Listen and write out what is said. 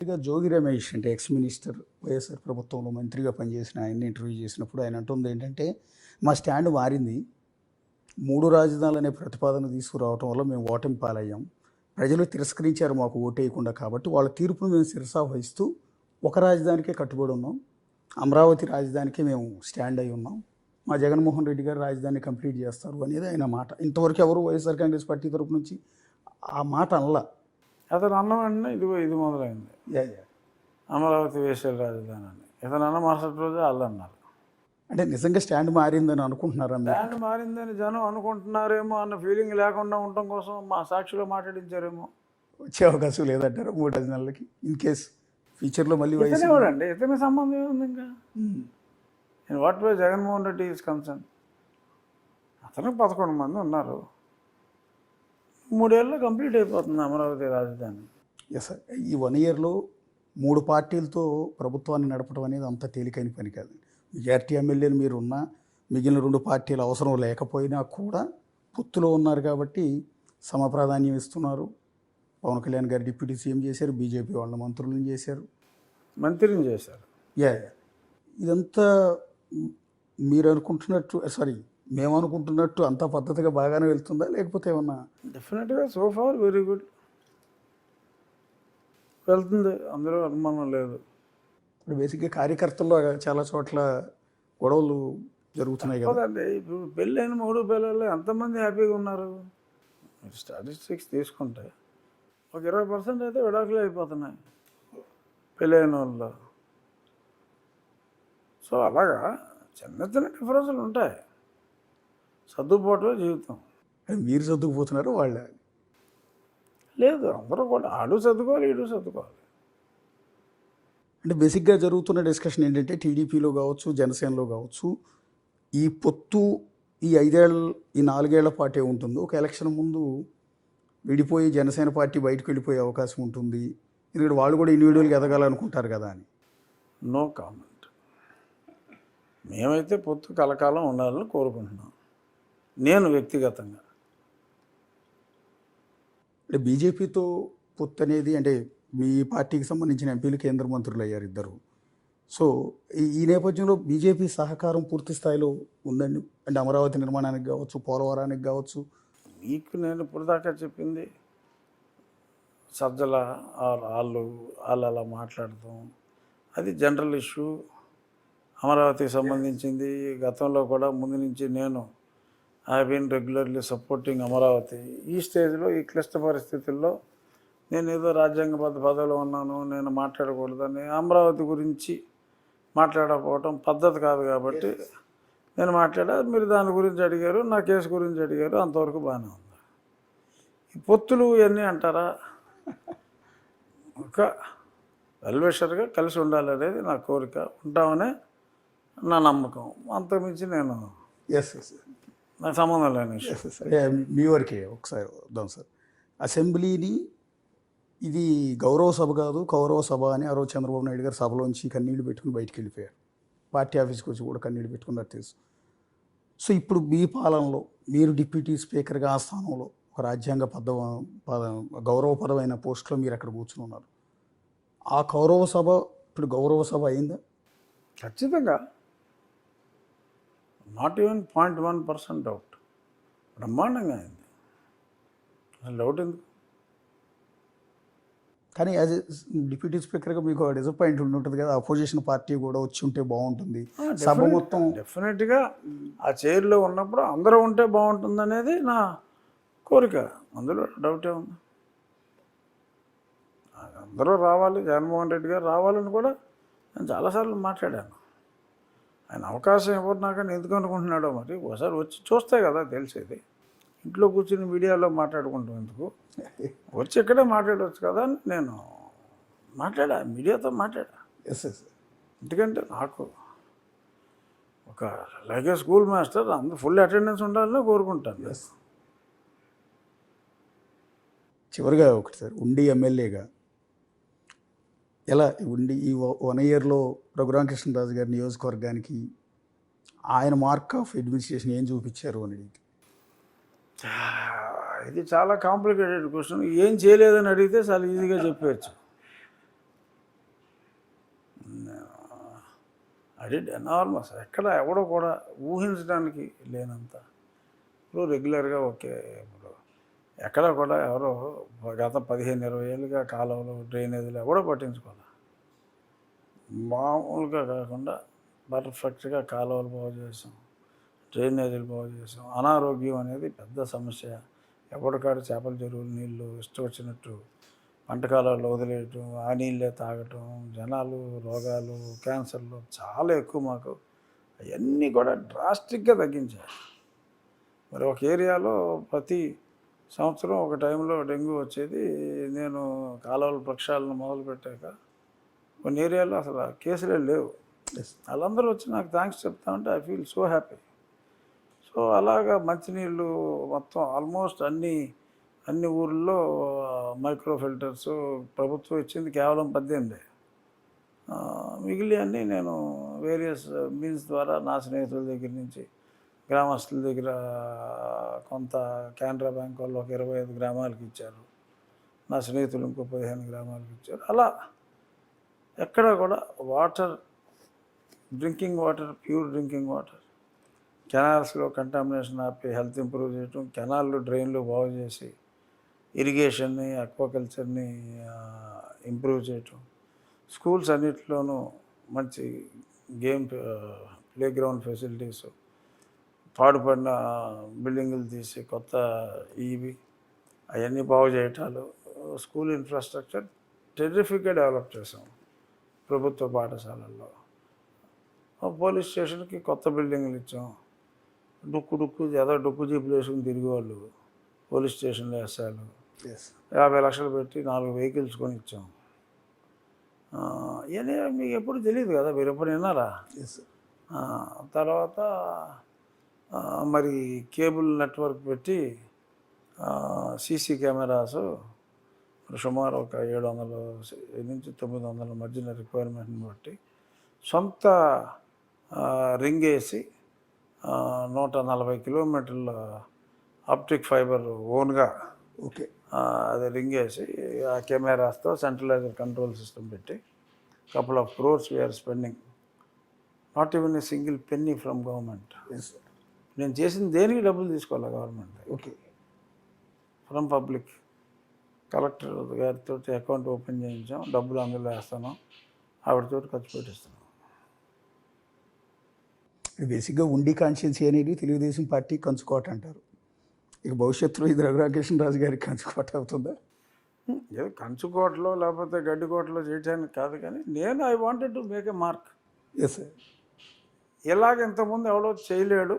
ఇక జోగి రమేష్ అంటే ex minister YSR ప్రభుత్వంలో మంత్రిగా పనిచేసిన ఆయన్ని ఇంటర్వ్యూ చేసినప్పుడు ఆయన అంటుంది ఏంటంటే మా స్టాండ్ మారింది. 3 రాజధానులు అనే ప్రతిపాదన తీసుకురావటం వల్ల మేము ఓటమి పాలయ్యాం. ప్రజలు తిరస్కరించారు మాకు ఓటేయకుండా, కాబట్టి వాళ్ళ తీర్పును మేము శిరసావహిస్తూ ఒక రాజధానికే కట్టుబడి ఉన్నాం. అమరావతి రాజధానికే మేము స్టాండ్ అయి ఉన్నాం. మా జగన్మోహన్ రెడ్డి గారు రాజధాని కంప్లీట్ చేస్తారు అనేది ఆయన మాట. ఇంతవరకు ఎవరు వైఎస్ఆర్ కాంగ్రెస్ పార్టీ తరపు నుంచి ఆ మాట అనలా. అతను అన్నం అంటే ఇది మొదలైంది. అమరావతి వేసే రాజధాని అని ఇతను అన్న మరుసటి రోజు వాళ్ళు అన్నారు. అంటే నిజంగా స్టాండ్ మారిందని అనుకుంటున్నారా? స్టాండ్ మారిందని జనం అనుకుంటున్నారేమో అన్న ఫీలింగ్ లేకుండా ఉండటం కోసం మా సాక్షిలో మాట్లాడించారేమో. వచ్చే అవకాశం లేదంటారు 3 రాజధానులకి ఇన్ కేస్ ఫ్యూచర్లో మళ్ళీ ఇతనేవాడండి, ఇతని సంబంధం ఏముంది ఇంకా. In what way Jaganmohan Reddy is concern. అతనికి 11 మంది ఉన్నారు. 3 ఏళ్ళలో కంప్లీట్ అయిపోతుంది అమరావతి రాజధాని. Yes sir. ఈ 1 ఇయర్లో 3 పార్టీలతో ప్రభుత్వాన్ని నడపడం అనేది అంత తేలికైన పని కాదు. మెజార్టీ ఎమ్మెల్యేలు మీరు ఉన్నా, మిగిలిన 2 పార్టీలు అవసరం లేకపోయినా కూడా పొత్తులో ఉన్నారు కాబట్టి సమప్రాధాన్యం ఇస్తున్నారు. పవన్ కళ్యాణ్ గారు డిప్యూటీ సీఎం చేశారు, బీజేపీ వాళ్ళ మంత్రులను చేశారు. ఇదంతా మీరు అనుకుంటున్నట్టు, సారీ మేము అనుకుంటున్నట్టు అంత పద్ధతిగా బాగానే వెళ్తుందా, లేకపోతే ఏమన్నా? డెఫినెట్గా సో ఫార్ వెరీ గుడ్ వెళ్తుంది, అందులో అనుమానం లేదు. ఇప్పుడు బేసిక్గా కార్యకర్తల్లో చాలా చోట్ల గొడవలు జరుగుతున్నాయి కదండి. ఇప్పుడు పెళ్ళైన 3 పిల్లలు ఎంతమంది హ్యాపీగా ఉన్నారు? స్టాటిస్టిక్స్ తీసుకుంటే ఒక 20% అయితే విడాకులు అయిపోతున్నాయి పెళ్ళైన వాళ్ళు. సో అలాగా చిన్న చిన్న డిఫరెన్స్లు ఉంటాయి. సర్దుబాటులో జీవితం. మీరు సర్దుకుపోతున్నారు వాళ్ళ లేదు, అందరూ కూడా ఆడు సర్దుకోవాలి, ఈడు సర్దుకోవాలి. అంటే బేసిక్గా జరుగుతున్న డిస్కషన్ ఏంటంటే టీడీపీలో కావచ్చు, జనసేనలో కావచ్చు, ఈ పొత్తు ఈ 4 ఏళ్ల పాటే ఉంటుంది. ఒక ఎలక్షన్ ముందు విడిపోయి జనసేన పార్టీ బయటకు వెళ్ళిపోయే అవకాశం ఉంటుంది. ఎందుకంటే వాళ్ళు కూడా ఇండివిజువల్గా ఎదగాలనుకుంటారు కదా అని. No comment. మేమైతే పొత్తు కలకాలం ఉండాలని కోరుకుంటున్నాం. నేను వ్యక్తిగతంగా అంటే బీజేపీతో పొత్తు అనేది, అంటే మీ పార్టీకి సంబంధించిన ఎంపీలు కేంద్ర మంత్రులు అయ్యారు 2. సో ఈ నేపథ్యంలో బీజేపీ సహకారం పూర్తి స్థాయిలో ఉందండి. అంటే అమరావతి నిర్మాణానికి కావచ్చు, పోలవరానికి కావచ్చు. మీకు నేను ఇప్పుడు దాకా చెప్పింది సజ్జల వాళ్ళు అలా మాట్లాడతాం, అది జనరల్ ఇష్యూ. అమరావతికి సంబంధించింది గతంలో కూడా ముందు నుంచి నేను I been regularly supporting Amaravati. ఈ స్టేజ్లో ఈ క్లిష్ట పరిస్థితుల్లో నేను ఏదో రాజ్యాంగబద్ధ పదవిలో ఉన్నాను, నేను మాట్లాడకూడదని అమరావతి గురించి మాట్లాడకపోవటం పద్ధతి కాదు. కాబట్టి నేను మాట్లాడా, మీరు దాని గురించి అడిగారు, నా కేసు గురించి అడిగారు, అంతవరకు బాగానే ఉంది. ఈ పొత్తులు ఇవన్నీ అంటారా? ఒక వెల్విషర్గా కలిసి ఉండాలనేది నా కోరిక, ఉంటామనే నా నమ్మకం. అంతకుమించి నేను నాకు సంబంధం లేని విషయం. మీ వరకే ఒకసారి వద్దాం సార్. అసెంబ్లీని ఇది గౌరవ సభ కాదు, కౌరవ సభ అని ఆ రోజు చంద్రబాబు నాయుడు గారు సభలోంచి కన్నీళ్లు పెట్టుకుని బయటికి వెళ్ళిపోయారు. పార్టీ ఆఫీస్కి వచ్చి కూడా కన్నీళ్లు పెట్టుకున్నారు తెలుసు. సో ఇప్పుడు మీ పాలనలో మీరు డిప్యూటీ స్పీకర్గా ఆ స్థానంలో ఒక రాజ్యాంగ గౌరవపరమైన పోస్టులో మీరు అక్కడ కూర్చుని ఉన్నారు. ఆ కౌరవ సభ ఇప్పుడు గౌరవ సభ అయిందా? ఖచ్చితంగా. Not even 0.1% doubt. బ్రహ్మాండంగా అయింది. అసలు డౌట్ ఎందుకు? కానీ యాజ్ డిప్యూటీ స్పీకర్గా మీకు డిసప్పాయింట్ ఉంటుంది కదా, అపోజిషన్ పార్టీ కూడా వచ్చి ఉంటే బాగుంటుంది, సభ మొత్తం. డెఫినెట్గా ఆ చైర్లో ఉన్నప్పుడు అందరూ ఉంటే బాగుంటుంది అనేది నా కోరిక, అందులో డౌటే ఉంది. అందరూ రావాలి, జగన్మోహన్ రెడ్డి గారు రావాలని కూడా నేను చాలాసార్లు మాట్లాడాను. ఆయన అవకాశం ఎవరు నాకని ఎందుకు అనుకుంటున్నాడో మరి ఒకసారి వచ్చి చూస్తే కదా తెలిసేది. ఇంట్లో కూర్చుని మీడియాలో మాట్లాడుకుంటాం ఎందుకు, వచ్చి ఇక్కడే మాట్లాడవచ్చు కదా అని నేను మాట్లాడా, మీడియాతో మాట్లాడా. ఎందుకంటే నాకు ఒక లైక్ ఏ స్కూల్ మాస్టర్ అందరూ ఫుల్ అటెండెన్స్ ఉండాలని కోరుకుంటాను. చివరిగా ఒకటి సార్, ఉండి ఎమ్మెల్యేగా ఎలా ఉండి ఈ 1 ఇయర్లో రఘురామకృష్ణరాజు గారి నియోజకవర్గానికి ఆయన మార్క్ ఆఫ్ అడ్మినిస్ట్రేషన్ ఏం చూపించారు అనేది? ఇది చాలా కాంప్లికేటెడ్ క్వశ్చన్. ఏం చేయలేదని అడిగితే చాలా ఈజీగా చెప్పవచ్చు. అది ఎనార్మస్, ఎక్కడ ఎవడో కూడా ఊహించడానికి లేనంత. ఇప్పుడు రెగ్యులర్గా ఓకే, ఇప్పుడు ఎక్కడ కూడా ఎవరో గత 15-20 ఏళ్ళుగా కాలువలు డ్రైనేజీలు ఎవడో పట్టించుకోవాలి. మామూలుగా కాకుండా పర్ఫెక్ట్గా కాలువలు బాగు చేసాం, డ్రైనేజీలు బాగు చేసాం. అనారోగ్యం అనేది పెద్ద సమస్య. ఎప్పటికాడు చేపల చెరువుల నీళ్ళు ఇష్టం వచ్చినట్టు పంట కాలాల్లో వదిలేయటం, ఆ నీళ్ళే తాగటం, జనాలు రోగాలు క్యాన్సర్లు చాలా ఎక్కువ మాకు. అవన్నీ కూడా డ్రాస్టిక్గా తగ్గించారు. మరి ఒక ఏరియాలో ప్రతి సంవత్సరం ఒక టైంలో డెంగ్యూ వచ్చేది. నేను కాలువల ప్రక్షాళన మొదలుపెట్టాక కొన్ని ఏరియాలో అసలు కేసులే లేవు. ఎస్. వాళ్ళందరూ వచ్చి నాకు థ్యాంక్స్ చెప్తా ఉంటే I feel so happy. So అలాగా మంచినీళ్ళు మొత్తం ఆల్మోస్ట్ అన్ని ఊర్లో మైక్రో ఫిల్టర్స్ ప్రభుత్వం ఇచ్చింది కేవలం 18. మిగిలి అన్నీ నేను వేరియస్ మీన్స్ ద్వారా నా స్నేహితుల దగ్గర నుంచి, గ్రామస్తుల దగ్గర కొంత, కెనరా బ్యాంక్ వాళ్ళు ఒక 25 గ్రామాలకు ఇచ్చారు, నా స్నేహితులు ఇంకో 15 గ్రామాలకు ఇచ్చారు. అలా ఎక్కడ కూడా water, drinking water, pure drinking water, కెనాల్స్లో కంటామినేషన్ ఆపి హెల్త్ ఇంప్రూవ్ చేయటం, కెనాల్లు డ్రైన్లు బాగు చేసి ఇరిగేషన్ని, అక్వాకల్చర్ని ఇంప్రూవ్ చేయటం, స్కూల్స్ అన్నిటిలోనూ మంచి గేమ్ ప్లే గ్రౌండ్ ఫెసిలిటీస్, పాడుపడిన బిల్డింగులు తీసి కొత్త ఇవి అవన్నీ బాగు చేయటాలు, స్కూల్ ఇన్ఫ్రాస్ట్రక్చర్ టెర్రిఫిక్గా డెవలప్ చేసాం ప్రభుత్వ పాఠశాలల్లో. పోలీస్ స్టేషన్కి కొత్త బిల్డింగ్లు ఇచ్చాం. డొక్కు జీపులు వేసుకుని తిరిగేవాళ్ళు పోలీస్ స్టేషన్లో వేసాలు. ఎస్. 50 లక్షలు పెట్టి 4 వెహికల్స్ కొని ఇచ్చాం. ఇవన్నీ మీకు ఎప్పుడు తెలియదు కదా, మీరు ఎప్పుడు విన్నారా? ఎస్. తర్వాత మరి కేబుల్ నెట్వర్క్ పెట్టి సీసీ కెమెరాస్ సుమారు ఒక 700 నుంచి 900 మధ్యన రిక్వైర్మెంట్ని బట్టి సొంత రింగ్ వేసి 140 కిలోమీటర్ల ఆప్టిక్ ఫైబర్ ఓన్గా ఓకే. అది రింగ్ వేసి ఆ కెమెరాస్తో సెంట్రలైజ్డ్ కంట్రోల్ సిస్టమ్ పెట్టి couple of crores we are spending. Not even a single penny from government. Yes. నేను చేసిన దేనికి డబ్బులు తీసుకోవాలి government, okay. From public. Collector గారితో అకౌంట్ ఓపెన్ చేయించాం, డబ్బులు అందులో వేస్తాను, ఆవిడతో ఖర్చు పెట్టిస్తున్నాం. బేసిక్గా ఉండి కాన్షియన్సీ అనేది తెలుగుదేశం పార్టీ కంచుకోట అంటారు. ఇక భవిష్యత్తులో ఇది రఘురామకృష్ణరాజు గారికి కంచుకోట అవుతుందా? ఏదో కంచుకోటలో లేకపోతే గడ్డికోటలో చేయడానికి కాదు, కానీ నేను I wanted to make a mark. Yes sir. ఇలాగ ఇంతకుముందు ఎవడో చేయలేడు,